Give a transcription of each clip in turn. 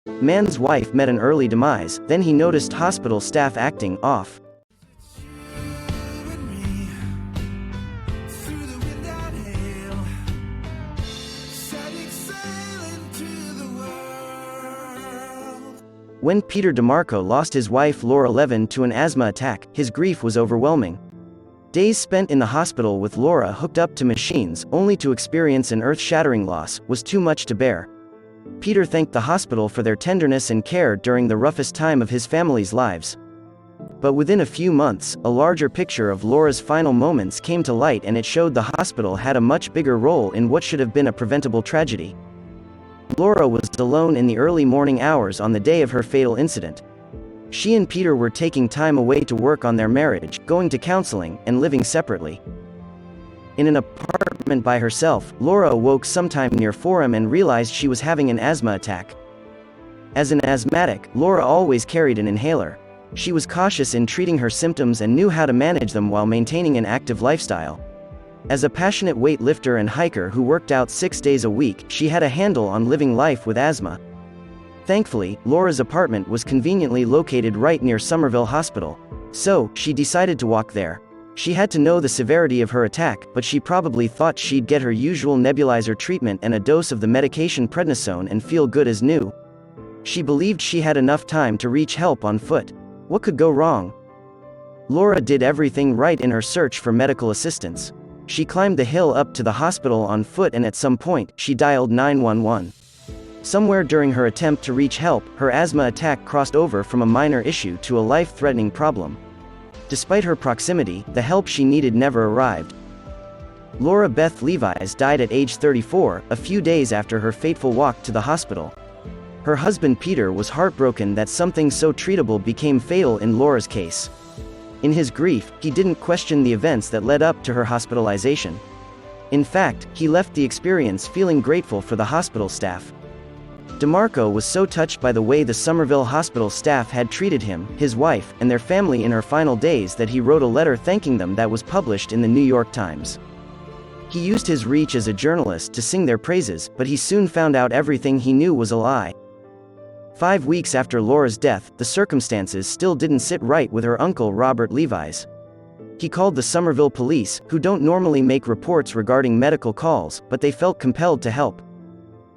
Man's wife met an early demise, then he noticed hospital staff acting off. When Peter DeMarco lost his wife Laura Levin to an asthma attack, his grief was overwhelming. Days spent in the hospital with Laura hooked up to machines, only to experience an earth-shattering loss, was too much to bear. Peter thanked the hospital for their tenderness and care during the roughest time of his family's lives. But within a few months, a larger picture of Laura's final moments came to light, and it showed the hospital had a much bigger role in what should have been a preventable tragedy. Laura was alone in the early morning hours on the day of her fatal incident. She and Peter were taking time away to work on their marriage, going to counseling, and living separately. In an apartment by herself, Laura awoke sometime near 4 a.m. and realized she was having an asthma attack. As an asthmatic, Laura always carried an inhaler. She was cautious in treating her symptoms and knew how to manage them while maintaining an active lifestyle. As a passionate weightlifter and hiker who worked out 6 days a week, she had a handle on living life with asthma. Thankfully, Laura's apartment was conveniently located right near Somerville Hospital. So, she decided to walk there. She had to know the severity of her attack, but she probably thought she'd get her usual nebulizer treatment and a dose of the medication prednisone and feel good as new. She believed she had enough time to reach help on foot. What could go wrong? Laura did everything right in her search for medical assistance. She climbed the hill up to the hospital on foot, and at some point, she dialed 911. Somewhere during her attempt to reach help, her asthma attack crossed over from a minor issue to a life-threatening problem. Despite her proximity, the help she needed never arrived. Laura Beth Levis died at age 34, a few days after her fateful walk to the hospital. Her husband Peter was heartbroken that something so treatable became fatal in Laura's case. In his grief, he didn't question the events that led up to her hospitalization. In fact, he left the experience feeling grateful for the hospital staff. DeMarco was so touched by the way the Somerville Hospital staff had treated him, his wife, and their family in her final days that he wrote a letter thanking them that was published in the New York Times. He used his reach as a journalist to sing their praises, but he soon found out everything he knew was a lie. 5 weeks after Laura's death, the circumstances still didn't sit right with her uncle Robert Levis. He called the Somerville police, who don't normally make reports regarding medical calls, but they felt compelled to help.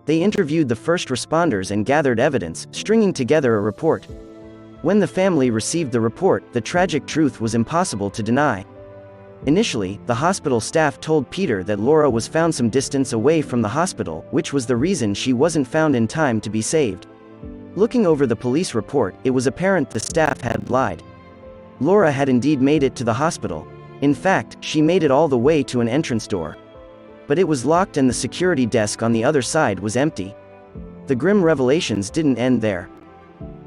They interviewed the first responders and gathered evidence, stringing together a report. When the family received the report, the tragic truth was impossible to deny. Initially, the hospital staff told Peter that Laura was found some distance away from the hospital, which was the reason she wasn't found in time to be saved. Looking over the police report, it was apparent the staff had lied. Laura had indeed made it to the hospital. In fact, she made it all the way to an entrance door. But it was locked and the security desk on the other side was empty. The grim revelations didn't end there.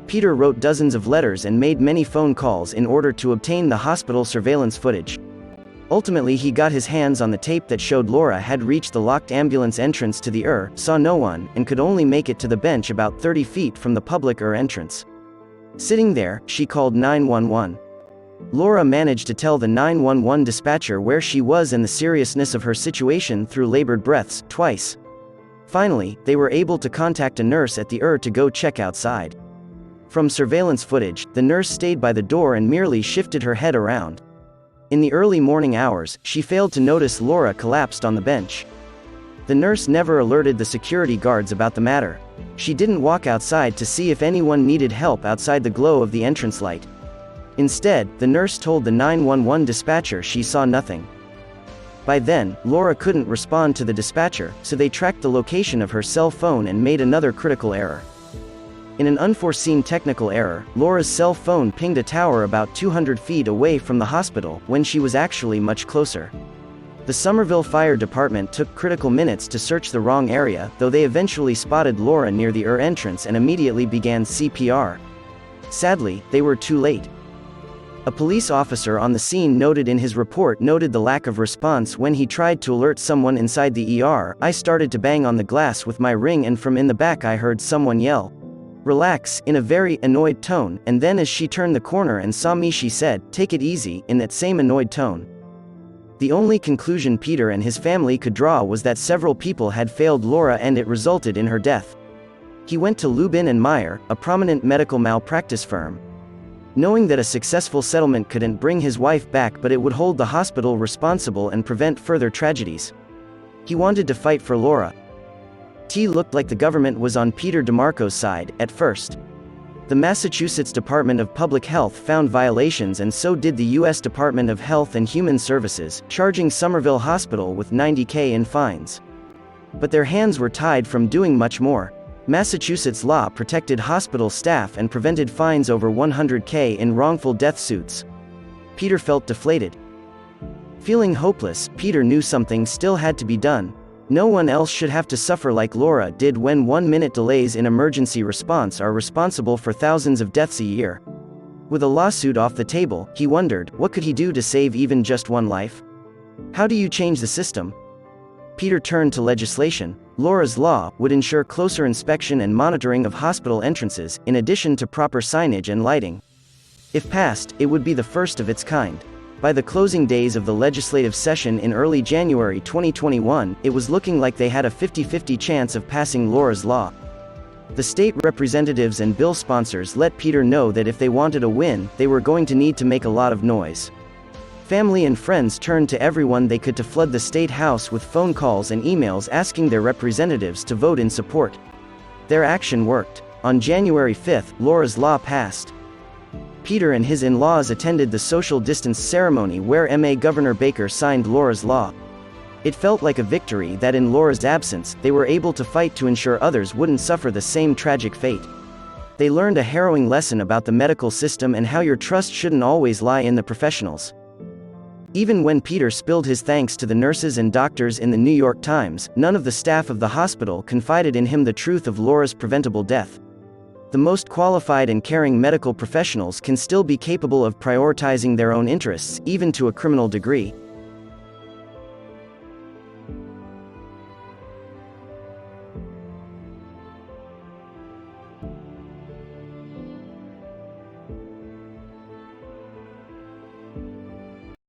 Peter wrote dozens of letters and made many phone calls in order to obtain the hospital surveillance footage. Ultimately, he got his hands on the tape that showed Laura had reached the locked ambulance entrance to the ER, saw no one, and could only make it to the bench about 30 feet from the public ER entrance. Sitting there, she called 911. Laura managed to tell the 911 dispatcher where she was and the seriousness of her situation through labored breaths, twice. Finally, they were able to contact a nurse at the ER to go check outside. From surveillance footage, the nurse stayed by the door and merely shifted her head around. In the early morning hours, she failed to notice Laura collapsed on the bench. The nurse never alerted the security guards about the matter. She didn't walk outside to see if anyone needed help outside the glow of the entrance light. Instead, the nurse told the 911 dispatcher she saw nothing. By then, Laura couldn't respond to the dispatcher, so they tracked the location of her cell phone and made another critical error. In an unforeseen technical error, Laura's cell phone pinged a tower about 200 feet away from the hospital, when she was actually much closer. The Somerville Fire Department took critical minutes to search the wrong area, though they eventually spotted Laura near the ER entrance and immediately began CPR. Sadly, they were too late. A police officer on the scene noted in his report the lack of response when he tried to alert someone inside the ER. "I started to bang on the glass with my ring and from in the back I heard someone yell, 'Relax,' in a very annoyed tone, and then as she turned the corner and saw me she said, 'Take it easy,' in that same annoyed tone." The only conclusion Peter and his family could draw was that several people had failed Laura and it resulted in her death. He went to Lubin and Meyer, a prominent medical malpractice firm. Knowing that a successful settlement couldn't bring his wife back but it would hold the hospital responsible and prevent further tragedies. He wanted to fight for Laura. It looked like the government was on Peter DeMarco's side, at first. The Massachusetts Department of Public Health found violations and so did the U.S. Department of Health and Human Services, charging Somerville Hospital with $90,000 in fines. But their hands were tied from doing much more. Massachusetts law protected hospital staff and prevented fines over $100,000 in wrongful death suits. Peter felt deflated. Feeling hopeless, Peter knew something still had to be done. No one else should have to suffer like Laura did when 1-minute delays in emergency response are responsible for thousands of deaths a year. With a lawsuit off the table, he wondered, what could he do to save even just one life? How do you change the system? Peter turned to legislation. Laura's law would ensure closer inspection and monitoring of hospital entrances, in addition to proper signage and lighting. If passed, it would be the first of its kind. By the closing days of the legislative session in early January 2021, it was looking like they had a 50-50 chance of passing Laura's law. The state representatives and bill sponsors let Peter know that if they wanted a win, they were going to need to make a lot of noise. Family and friends turned to everyone they could to flood the state house with phone calls and emails asking their representatives to vote in support. Their action worked. On January 5, Laura's law passed. Peter and his in-laws attended the social distance ceremony where MA Governor Baker signed Laura's law. It felt like a victory that in Laura's absence, they were able to fight to ensure others wouldn't suffer the same tragic fate. They learned a harrowing lesson about the medical system and how your trust shouldn't always lie in the professionals. Even when Peter spilled his thanks to the nurses and doctors in the New York Times, none of the staff of the hospital confided in him the truth of Laura's preventable death. The most qualified and caring medical professionals can still be capable of prioritizing their own interests, even to a criminal degree.